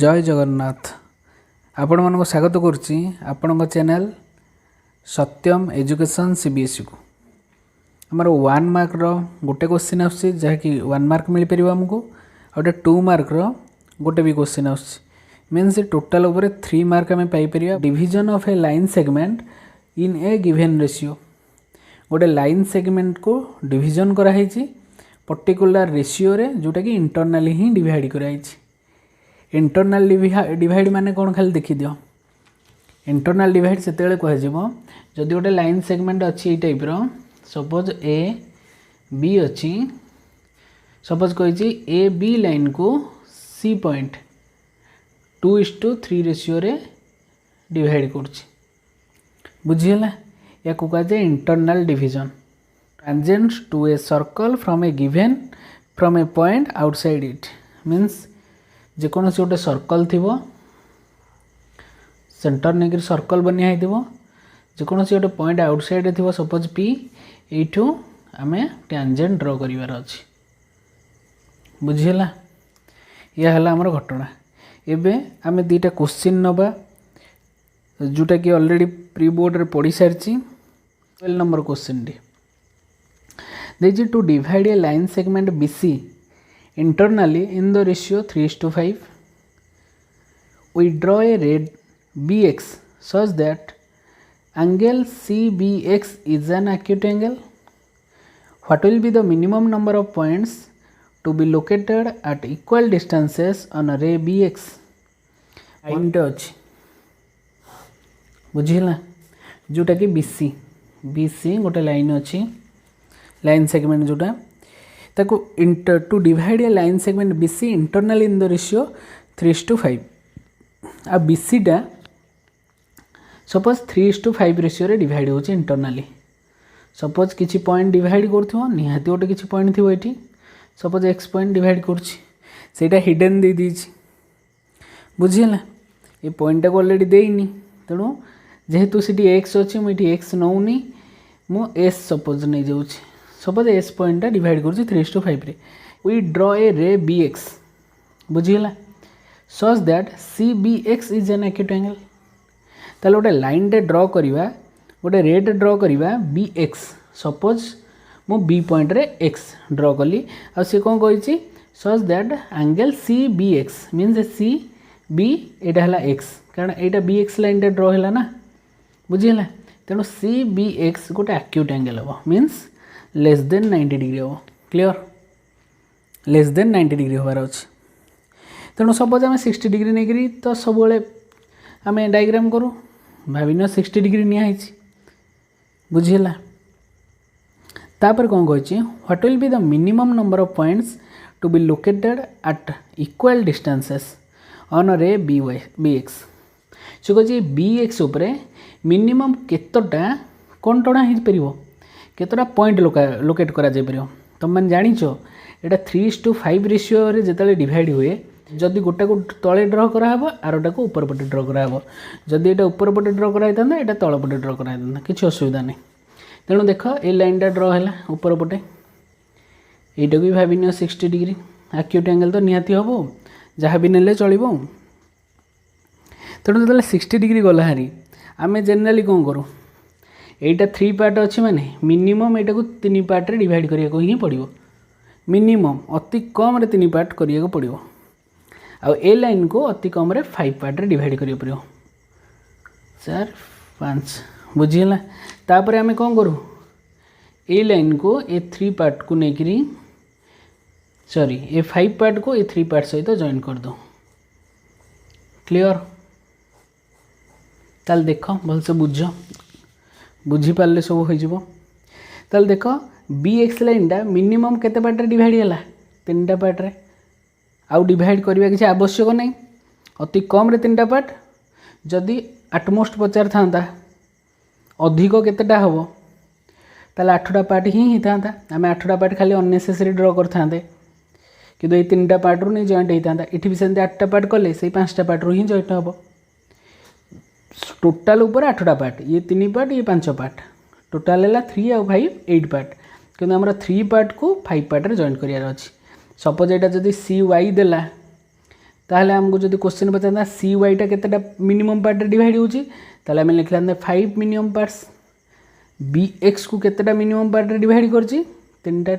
जय जगन्नाथ आपण मन को स्वागत करुच्ची आपण चैनल सत्यम एजुकेशन सीबीएसई को आमर 1 मार्क रो गोटे क्वेश्चन आसुची जहाँकि 1 मार्क मिल पार आमको गोटे 2 मार्क रो गोटे भी क्वेश्चन आसुची मीन्स टोटाल उपर 3 मार्क आम Piper. Division of A line segment in a given ratio गोटे लाइन सेगमेंट को डिविजन कराई पर्टिकुलर रेशियो रे जोटा कि इंटरनली ही डिवाइड कराई। इंटरनल डिवाइड माने कौन खाली देखी दियो। इंटरनल डिवाइड से कह जदि गोटे लाइन सेगमेंट अच्छी ये टाइप रो सपोज ए बी अच्छी सपोज कही ए बी लाइन को सी पॉइंट 2:3 रेशियो रे डिवाइड कर बुझीगला या को कह जाए internal division. Tangents to a circle from a given from a point outside it means जेकोसी गोटे सर्कल थी सेंटर नहीं सर्कल बनिया जेकोसी गोटे पॉइंट आउटसाइड थी सपोज पी यू आम टेंजेंट ड्र करार अच्छी बुझीगला या है आमर घटना। एबे आम दुईटा क्वेश्चन नवा जोटा कि ऑलरेडी प्री बोर्ड रे पढ़ी सारी। 12 नंबर क्वेश्चन टी देखिए to divide a line segment BC internally in the ratio 3:5 we draw a red bx such that angle cbx is an acute angle. What will be the minimum number of points to be located at equal distances on a ray bx? Point अच्छी बुझीला जोटा कि BC गोटे line अच्छी line segment जोटा ताको to divide a line segment BC internal in the ratio 3:5 आ बीसीटा suppose 3:5 ratio रे डिवाइड होची इंटरनली। सपोज किसी पॉइंट डिवाइड करथिबो निहाती गोटे किसी पॉइंट थिबो एठी सपोज एक्स पॉइंट डिवाइड करछि सेटा हिडन दे दीछि बुझिला ए पॉइंट को ऑलरेडी देइनी तेणु जेहेतु सिटी एक्स अछि मु एठी एक्स नौनी मु एस सपोज नै जाउछि सपोज एस पॉइंट डिवाइड कर 3:5 रे we draw a ray B X बुझीगला such that C B X is an acute angle. ताले गोटे लाइन टे ड्रॉ करिवा गोटे रे टे ड्रॉ करिवा बी एक्स सपोज मो बी पॉइंट रे एक्स ड्रॉ कली आ से कोन कहिछि such that angle C B X means C B एटा हला एक्स कारण एटा बी एक्स लाइन टे ड्रॉ हैला ना बुझीगला तेणु सी बी एक्स गोटे एक्यूट एंगल हो मीन्स लेस देन 90 डिग्री हो। क्लियर लेस देन 90 डिग्री होबार अच्छे तेणु सपोज आम 60 डिग्री नहीं तो सब आम डायग्राम करूँ भाविन 60 डिग्री निहाई बुझीगला तापर कौन कही what will be the minimum number of points to be located at equal distances on ray B एक्स से कही बी एक्स उपरे मिनिमम केतटा कौन टणा हो पार केतटा पॉइंट लोकेट करा जाय परियो तुम मैंने जानिच एटा 3:5 रेशियो रे जेतले डिवाइड हुए जदि गोटा को तले ड्र कराहबो आरोटा को ऊपर पटे ड्र कराहबो जदि एटा ऊपर पटे ड्र कराइतांदा एटा तल पटे ड्र कराइतांदा किछि असुविधा नहीं। तेणु देख ए लाइन टा ड्र हैला ऊपर पटे एटा भी भाबिनियो 60 डिग्री एक्यूट एंगल तो निहाती हबो जहाँ भी नेले चलिबो। तेणु जदि 60 डिग्री गला हारी आमे जनरली कोन करू एटा 3 पार्ट अच्छी माने मिनिमम एटा को 3 पार्ट रे डिवाइड करिया को ही पड़िबो मिनिमम अति कम रे 3 पार्ट करिया को पड़िबो आ ए लाइन को अति कम रे 5 पार्ट रे डिवाइड करिया पड़िबो 4 5 बुझिला तापर आमे कोन करू ए लाइन को ए 3 पार्ट को नेकरी सॉरी ए 5 पार्ट को ए 3 पार्ट सहित जॉइन कर दो। क्लियर ताल देखो भल से बुझ बुझीपारे सब हो ताल देख बी एक्स लाइन टा मिनिमम केते पार्ट रे डिवाइड हैला 3टा पार्ट रे आउ डिवाइड करबा किसी आवश्यक नहीं अति कम रे 3टा पार्ट जदि एटमोस्ट पचार था अधिक केतेटा हबो ताले 8टा पार्ट ही था आम 8टा पार्ट खाली अननेसेसरी ड्र कर थांते कि ये 3टा पार्ट रू नहीं जॉइंट होता ये भी सेमती 8टा पार्ट कले से 5टा पार्ट रू ही जॉइंट हम टोटाल ऊपर 8टा पार्ट ये 3 पार्ट ये 5 पार्ट टोटाल है 3 और 5 8 पार्ट कि आम 3 पार्ट को 5 पार्ट रे जॉइन करार अच्छी सपोज यहाँ जदि सी वाई देला ताहले हमको जब क्वेश्चन पचाता सी वाईटा केतेटा मिनिमम पार्ट डिवाइड होची ताहले आम लिखला 5 मिनिमम पार्ट्स बी एक्स को केतेटा मिनिमम पार्ट डिवाइड करची 3टा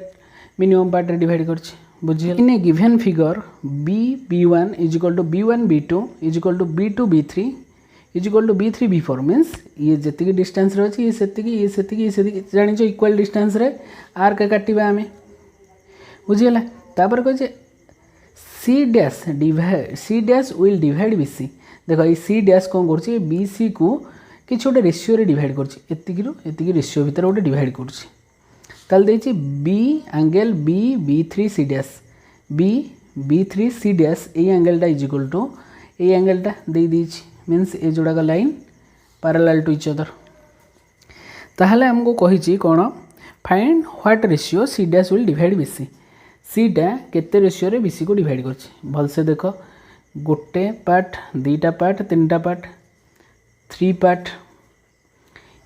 मिनिमम पार्ट डिवाइड करची बुझिए in a given figure B b1 is equal to b1 b2 is equal to b2 b3 is equal to b3 b4 means ये जी distance रे अछि ये सेतिकी जानिछो इक्वल डिस्टेंस रे आर्क काटिबा आमे बुझिएला तापर कहै C dash will divide BC देखो ये सी डैश कौन कर बीसी को किसी गोटे रेशियो रे डिवाइड कर रेशियो भितर गोटे डिवाइड कर बी एंगल बी बी3 सी डैश बी बी3 सी डैश ये एंगलटा इज इक्वल टू ये एंगलटा दे दीची मीन्स ये जोड़ाक line parallel to each other ताहले हमको कही कौन find what ratio C dash will divide BC सीटा केते रेशियो रे बीसी को डिवाइड करछि भलसे देख गोटे पार्ट दीटा पार्ट 3टा पार्ट 3 पार्ट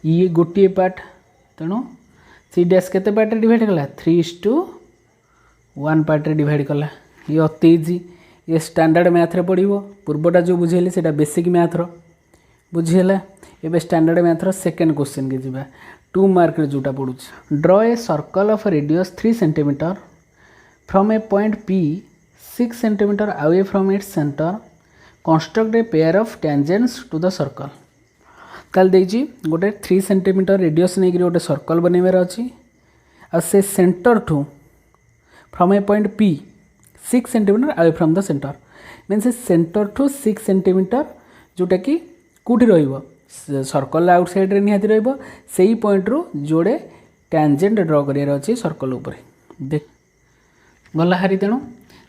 ये गोटे पार्ट तेणु सी डैश केते पार्ट डिवाइड कला 3:1 पार्ट डिवाइड कला ये अति इजी ये स्टैंडर्ड मैथ रे पड़िबो पूर्वटा जो बुझेली सेटा बेसिक मैथ रो बुझिएला एबे स्टैंडर्ड मैथ रो सेकंड क्वेश्चन के जिबा 2 मार्क रे जोटा पडुछि draw a circle of radius 3 centimetre from a point P 6 cm away from its center construct a pair of tangents to the circle ताल देजी गोटे 3 cm रेडियस नहीं गोटे सर्कल बनइबार अछि आ से centre to from a point P 6 cm away from the center means centre to 6 cm जोटा कि कोठी रहइबो सर्कल आउटसाइड रे निहाती रहइबो सेही पॉइंट रो जोड़े टैंजेंट ड्रॉ करियार अछि सर्कल ऊपर देख गला हारी तेणु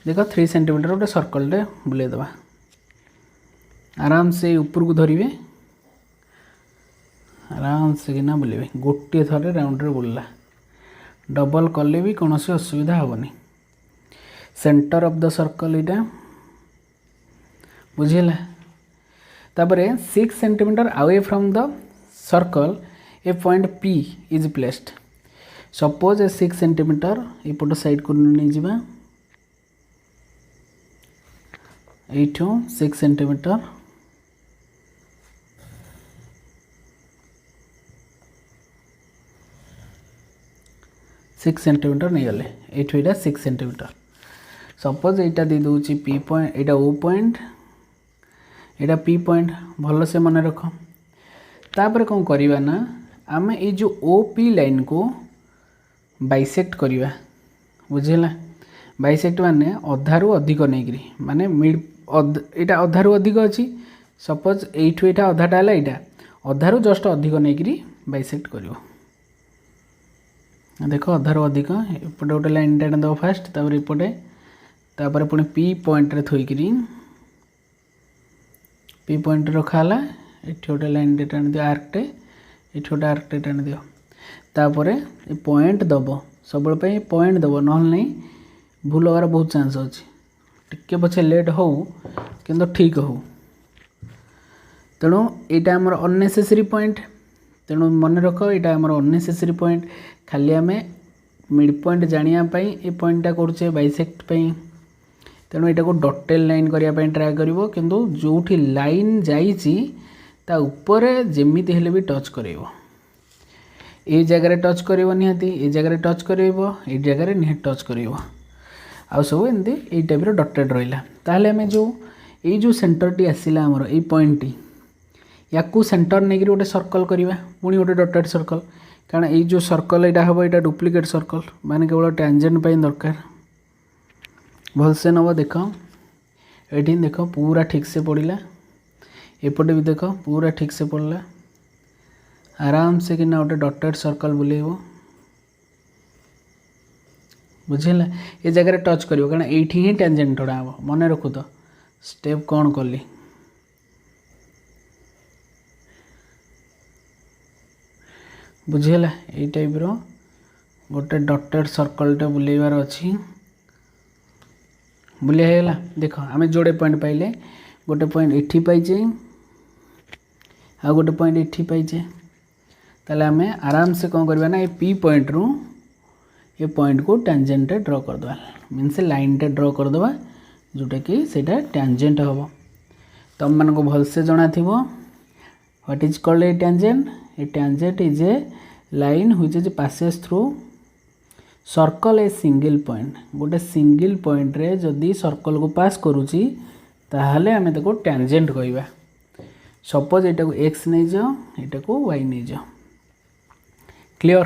देख 3 सेंटीमीटर गोटे सर्कलटे बुले देवा आराम से ऊपर को धरिवे आराम से किना बुलेबे गोटे थरे राउंड रे बुलला डबल कले भी कौन असुविधा हेनी सेंटर ऑफ द सर्कल इटा बुझेला तापरे 6 centimetre away from the circle a point P is placed suppose a 6 centimetre एपट साइड को नहीं जावा एठो 6 सेंटीमीटर नहीं गले एठो एटा 6 सेंटीमीटर सपोज एटा दे दूची P पॉइंट एटा O पॉइंट एटा P पॉइंट भल से मन रख तापर कौन करवा ना आम ये जो OP लाइन को बाइसेक्ट करवा बुझेला बाइसेक्ट माने अधारू अधिक नहीं माने मिड एटा अधारू अधिक अच्छी सपोज एठू एटा अधाटा है यहाँ अधारू जस्ट अधिक नहीं बाइसेक्ट कर देख अधारू अधिक एपटे गोटे लाइन टाण दब फास्ट तापर एपटे तापर पुणी P पॉइंट रे थोइकरी P पॉइंट रखाला एठी गोटे लाइन टाण दियो आर्कटे एठी गोटे आर्कटे टाण दियो तापर ये पॉइंट दब सब पॉइंट दब ना नहीं भूल होवार बहुत चांस अच्छी टिके पछे लेट हो किंतु ठीक हो तेणु यहाँ आमर अननेसेसरी पॉइंट तेणु मन रख यहाँ आमर अननेसेसरी पॉइंट खाली आम मिड पॉइंट जानापी ये पॉइंटा करुचे बाइसेक्ट तेणु यहाँ को डटेल लाइन करने ट्राए कर किंतु जोठी लाइन जाइए ता उपरे जेमिति हेले भी टच करेबो ये जगह टच करेबो निहाती ये जगह टच करेबो ये जगह निहाती टच करेबो आ सब एमती ये टाइप रो डटेड रहिला ताहले हमें जो सेंटर टी आसिला हमर ये पॉइंट टी याकू सेंटर नहीं गोटे सर्कल करवा पुणी गोटे डटेड सर्कल कारण ये जो सर्कल यहाँ हम यहाँ डुप्लिकेट सर्कल माने केवल टैंजेंट पे दरकार भलसे नब देख ये देख पूरा ठीक से पड़ा एपटे भी देख पूरा ठीक से पड़ला आराम से कि गोटे डटेड सर्कल बुलेब बुझेला ये जगह टच कर कारण ये ही टैंजेंट टड़ा हम मन रखु तो स्टेप कौन कली बुझेला ये टाइप रो गोटे डटेड सर्कलटे बुलेबार अच्छी बुलेगला देख आम जोड़े पॉइंट पाइले गोटे पॉइंट एठी पाइचे आ गोटे पॉइंट एठी पाइचे ताले आम आराम से कौन करवा ना ये P पॉइंट रू ये पॉइंट को टैंजेंट ड्रॉ करदे मीन्स लाइन टे ड्रॉ करदे जोटा कि सेटा टैंजेंट हम तुम मान को भलसे जना थी what is called a tangent. A tangent is a line which is passes through circle a single point. गोटे सिंगल पॉइंट रे जदि सर्कल को पास करुच्ची ताहले आम ताको टैंजेंट कहवा। सपोज एटा को एक्स नहीं जाओ एटा को वाई नहीं जाओ। क्लियर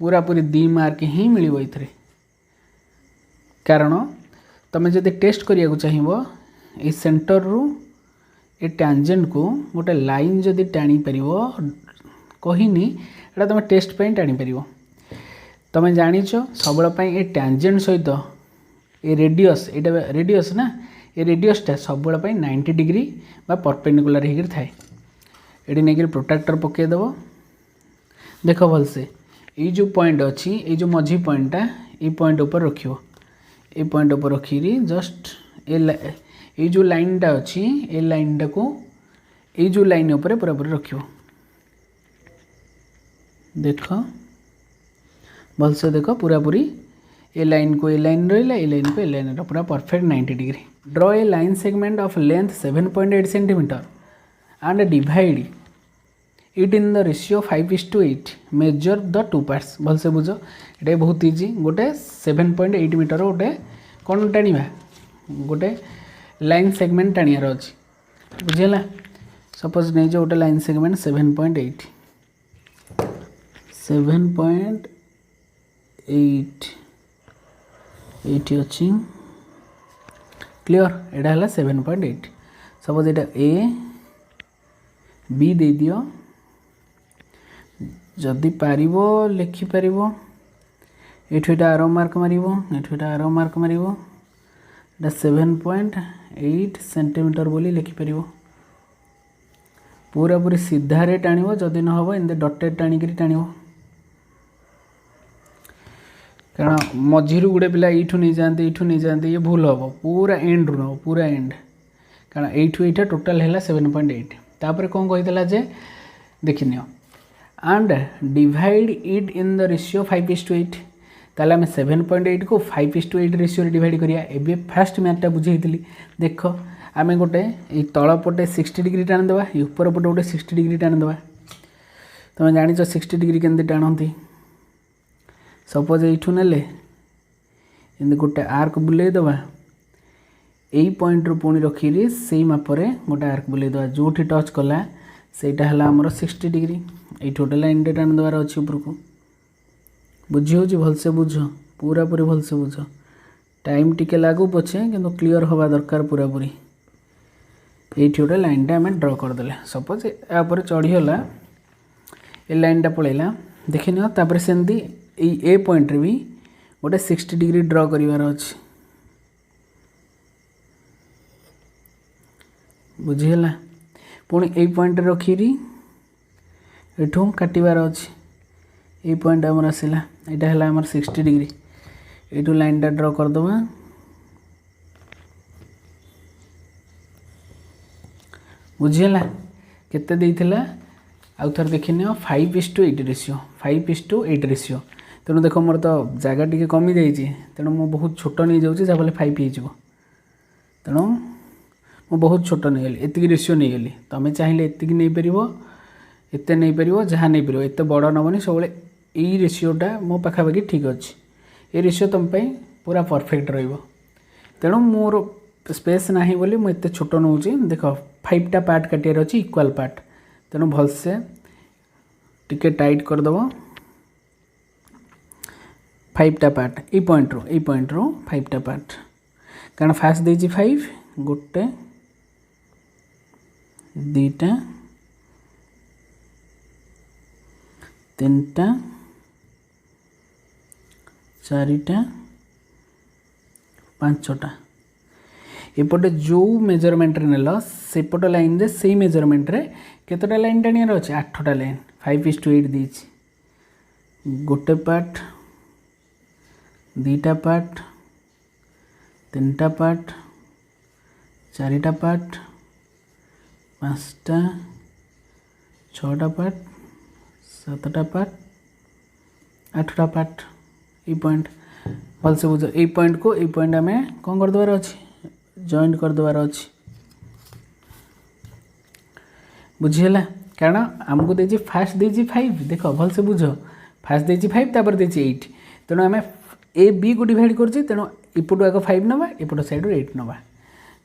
पूरा पूरी 2 मार्क ही मिलिबो इथरे। कारण तुम जदि टेस्ट करिया को चाहिबो ए सेंटर रु ए टैंजेंट को गोटे लाइन जदि टाणी परिबो कहिनी एटा तुम टेस्ट पे टाणी परिबो। तुम जानिछ सब ए टैंजेंट सहित ए रेडियस एटा रेडियस ना ए रेडियसटा सब 90 डिग्री बा परपेंडिकुलर होकर थाए। ये नहीं प्रोट्रैक्टर पकईदेव देख भलसे ये जो पॉइंट अच्छी ये जो मझी पॉइंटा ये पॉइंट ऊपर रखियो ये पॉइंट ऊपर रखी जस्ट ये जो लाइनटा अच्छी ये लाइनटा को ये जो लाइन ऊपर पूरा पूरी रखियो। देख भलसे देख पूरा पूरी ए लाइन को ए लाइन रहा ए लाइन को ए लाइन पूरा perfect 90 degree. Draw a line segment of length 7.8 centimetre and divide it in the ratio 5:8। Measure the two parts. भलसे बुझ ये बहुत इजी। गोटे 7.8 मीटर गोटे कौन टाणीबा गोटे लाइन सेगमेंट टाणियार अच्छी बुझेगा। सपोज नहीं गोटे लाइन सेगमेंट 7.8 एटी अच्छी क्लियर। एटा है 7.8। सपोज एटा ए बी दे दियो जदि पारिबो लिखि पारिबो एठो एटा आरो मार्क मारिबो एठो एटा आरो मार्क मारिबो एटा 7.8 सेंटीमीटर बोली लिखि पारिबो। पूरा पूरी सीधा रे टाणिबो जदि न हबो एंदे डॉटेड टाणिकरी टाणिबो। कारण मझीरु गुड़े पिला यू नहीं जाते ये भूल हम पूरा एंड रू न पूरा एंड। कारण यू यहाँ टोटाल है 7.8 तापर कौन कहीदेला जे देखनी and divide it in the ratio 5:8। ताले आम 7.8 को 5:8 रेशियो डिवाइड करिया। एबे फास्ट मैथटा बुझेइतली देख आम गोटे तल पटे 60 डिग्री टाणी देवा ऊपर पटे गोटे 60 डिग्री टाणी देवा। तुम जानिच 60 डिग्री केमती टाणती। सपोज यू ने गोटे आर्क बुलेदवा यही पॉइंट रू पुणी रखी से मापरे गोटे आर्क बुलेदवा जो टच कला सेटा है आमर 60 डिग्री। ये टोटल लाइन टाणी देवार अच्छी उपरको बुझी हो भलसे बुझ पूरा पूरी भलसे बुझ। टाइम टिके लागू पछे किंतु क्लियर हवा दरकार पूरा पूरी। ये गोटे लाइनटा आम ड्र करदे। सपोज यापर चढ़ीगला ये लाइनटा पलैला देखी निपर सेमती ए पॉइंट रे भी गोटे 60 डिग्री ड्र करिवार अछि बुझीगला। पुणी ए पॉइंट रखी एठू काटिबार अछि ए पॉइंट आमर आसला यहाँ है आमर 60 डिग्री। यू लाइनटा ड्र करदबा बुझीगला केते देइथिला आउ थर देखिनि 5:8 रेशियो 5:8 रेशियो। तेणु देख मोर तो जगह टी कमी जाइए तेणु मु बहुत छोट नहीं जाऊँगी जहाँ 5 हो तेणु मु बहुत छोट नहीं गली एतिक रेशियो नहीं गली। तुम चाहिए एतिक नहीं पार एत नहीं पार जहाँ नहीं पार एत बड़ नबनी सब यही रेशियोटा मो पाखापाखि ठीक अच्छे। ये रेशियो तुम पूरा परफेक्ट रेणु मोर स्पेस ना बोली मुझे छोट नौ देख 5टा पार्ट काटियार अच्छी इक्वाल पार्ट। तेणु भलसे टिके टाइट करदेव 5टा पार्ट ये पॉइंट रू 5टा पार्ट। कारण फास्ट देजी 5 गोटे 2टा 3टा 4टा 5टा। एपटे जो मेजरमेंट रे नेल सेपट लाइन रे से मेजरमेंट रे केतटा लाइन टाणियार अच्छे 8टा लाइन 5:8 देछि। गोटे पार्ट 2टा पार्ट 3टा पार्ट 4टा पार्ट 5टा 6टा पार्ट 7टा पार्ट 8टा पार्ट। ये पॉइंट भलसे बुझ। ये पॉइंट को ये पॉइंट आम कौन करदेवार अच्छे जॉइंट कर दबार अछि बुझीला कारण आमको देछि फास्ट देछि 5 देखो भल से बुझो फास्ट देछि 5 तापर देछि 8 तेणु आम ए बी को डिवाइड करछि तेणु इपटू आग 5 नबा इपट साइड 8 नबा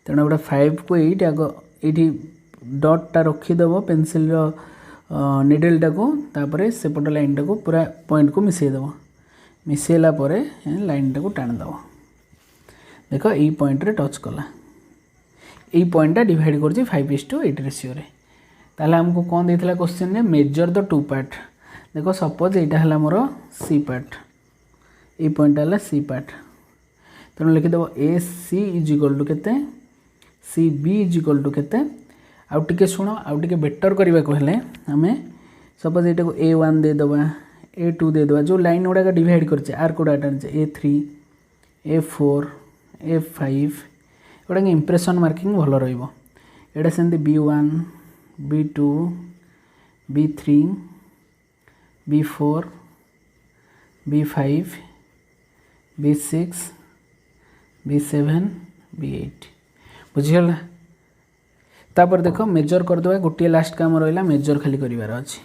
तेणु गोटे 5 को 8 आग ये डॉट रखीदेव पेनसिल निडल टाको तापर सेपट लाइन टाको पूरा पॉइंट को मिसेदेव मिसेला परे लाइन टाको टाणीदेव देख ये पॉइंट रे टच कला ये पॉइंटा डिवाइड कर 5:8 रेशियो रे ताले हमको कौन देथिला क्वेश्चन ने मेजर द टू पार्ट देखो सपोज एटा हला मोर सी पार्ट ये पॉइंट हला सी पार्ट तेणु लिखिदेव A C is equal to केते C B is equal to केते आउ टिके शुण आउ टिके बेटर करबा को हेले हमें सपोज एटा को A1 दे दबा A2 दे दबा जो लाइन गुडा डिवाइड करछे आर को डाटा A3 A4 A5 गोटा इंप्रेशन मार्किंग भल रहिबो एटा सेंती B1 B2 B3 B4 B5 B6 B7 B8 बुझीगला तापर देखो मेजर कर दबा गोटे लास्ट काम रहिला मेजर खाली करिवार अछि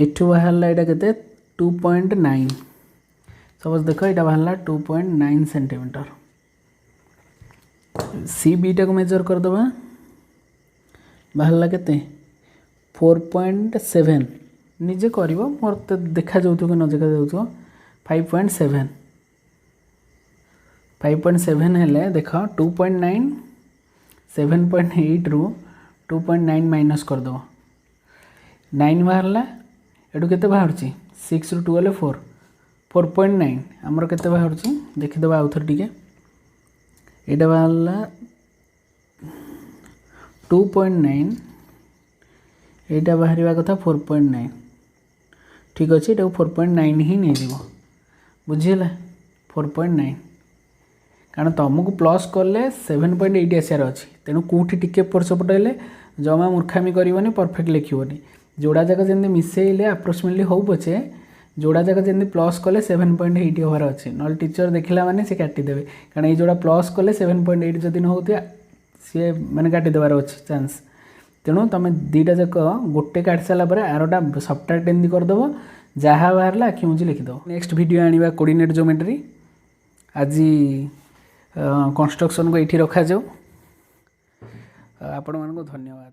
एठु बाहरला एटा केते 2.9 सपोज देखो एटा बाहरला 2.9 सेंटीमीटर सी बी टा को मेजर कर दबा बाहरला केते 4.7 निजे करिवो मोर त देखा जाउथो कि न देखा जाउथो 5.7 हेले देखो 2.9 7.8 रु 2.9 माइनस कर दो 9 बाहरला एटू केते बाहरची 6 रु 2 हेले 4 4.9 हमर केते बाहरची देखि दबा आउथर टिके एटा बाहरला 2.9 एटा बाहरिबा कथा 4.9 ठीक अछि एटा 4.9 ही नै दिबो बुझिला 4.9 कारण तुमको प्लस कले 7.8 आसार अच्छी तेणु कौटी टिके परसपट हेले जमा मूर्खामी करनी परफेक्ट लिखनी जोड़ा जाक जमी मिसेले अप्रोक्सीमेटली हो पछे जोड़ा जाक जमी प्लस कले 7.8 हबार अच्छे ना टीचर देखला माने से काटिदेवे कारण ये जोड़ा प्लस कले 7.8 जदि न होता सी मैंने काटिदेवार अच्छे चान्स तेणु तुम दुईटा जाक गोटे काटि सारापर आरटा सब्ट्रैक्ट एमती करदेव जहाँ बाहर आखि मुझे लिखिदेव नेक्स्ट वीडियो आनिबा कोऑर्डिनेट ज्योमेट्री आज कंस्ट्रक्शन को ये रखा जाऊ आपण मानको धन्यवाद।